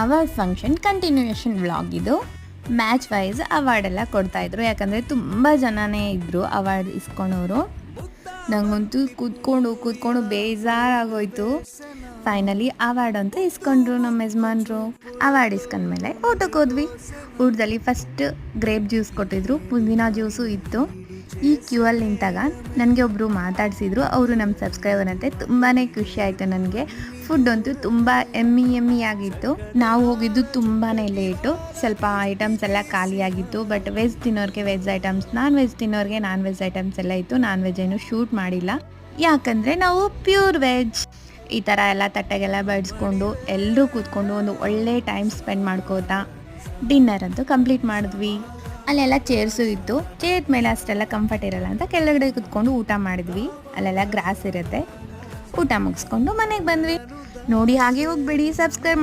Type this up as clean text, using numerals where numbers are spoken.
Award function continuation vlog ಇದು. Match wise award ಎಲ್ಲ ಕೊಡ್ತಾಯಿದ್ರು, ಯಾಕಂದರೆ ತುಂಬ ಜನನೇ ಇದ್ದರು ಅವಾರ್ಡ್ ಇಸ್ಕೊಳೋರು. ನನಗಂತೂ ಕೂತ್ಕೊಂಡು ಬೇಜಾರಾಗೋಯ್ತು. ಫೈನಲಿ ಅವಾರ್ಡ್ ಅಂತ ಇಸ್ಕೊಂಡ್ರು ನಮ್ಮ ಯಜಮಾನ್ರು. ಅವಾರ್ಡ್ ಇಸ್ಕೊಂಡ್ಮೇಲೆ ಊಟಕ್ಕೆ ಹೋದ್ವಿ. ಊಟದಲ್ಲಿ ಫಸ್ಟ್ ಗ್ರೇಪ್ ಜ್ಯೂಸ್ ಕೊಟ್ಟಿದ್ರು, ಪುದೀನ ಜ್ಯೂಸು ಇತ್ತು. ಈ ಕ್ಯೂ ಅಲ್ಲಿ ನಿಂತಾಗ ನನಗೆ ಒಬ್ಬರು ಮಾತಾಡಿಸಿದ್ರು, ಅವರು ನಮ್ಮ ಸಬ್ಸ್ಕ್ರೈಬರ್ ಅಂತೆ. ತುಂಬಾ ಖುಷಿ ಆಯಿತು ನನಗೆ. ಫುಡ್ ಅಂತೂ ತುಂಬ ಎಮ್ಮಿ ಆಗಿತ್ತು. ನಾವು ಹೋಗಿದ್ದು ತುಂಬಾ ಲೇಟು, ಸ್ವಲ್ಪ ಐಟಮ್ಸ್ ಎಲ್ಲ ಖಾಲಿಯಾಗಿತ್ತು. ಬಟ್ ವೆಜ್ ತಿನ್ನೋರಿಗೆ ವೆಜ್ ಐಟಮ್ಸ್, ನಾನ್ ವೆಜ್ ತಿನ್ನೋರಿಗೆ ನಾನ್ ವೆಜ್ ಐಟಮ್ಸ್ ಎಲ್ಲ ಇತ್ತು. ನಾನ್ ವೆಜ್ ಏನು ಶೂಟ್ ಮಾಡಿಲ್ಲ, ಯಾಕಂದರೆ ನಾವು ಪ್ಯೂರ್ ವೆಜ್. ಈ ಥರ ಎಲ್ಲ ತಟ್ಟೆಗೆಲ್ಲ ಬಡಿಸ್ಕೊಂಡು ಎಲ್ಲರೂ ಕೂತ್ಕೊಂಡು ಒಂದು ಒಳ್ಳೆ ಟೈಮ್ ಸ್ಪೆಂಡ್ ಮಾಡ್ಕೋತಾ ಡಿನ್ನರ್ ಅಂತೂ ಕಂಪ್ಲೀಟ್ ಮಾಡಿದ್ವಿ. ಅಲ್ಲೆಲ್ಲ ಚೇರ್ಸು ಇತ್ತು. ಚೇರ್ ಮೇಲೆ ಅಷ್ಟೆಲ್ಲ ಕಂಫರ್ಟ್ ಇರಲ್ಲ ಅಂತ ಕೆಳಗಡೆ ಕೂತ್ಕೊಂಡು ಊಟ ಮಾಡಿದ್ವಿ. ಅಲ್ಲೆಲ್ಲ ಗ್ರಾಸ್ ಇರುತ್ತೆ. ಊಟ ಮುಗಿಸ್ಕೊಂಡು ಮನೆಗೆ ಬಂದ್ವಿ. ನೋಡಿ ಹಾಗೆ ಹೋಗ್ಬೇಡಿ, ಸಬ್ಸ್ಕ್ರೈಬ್ ಮಾಡಿ.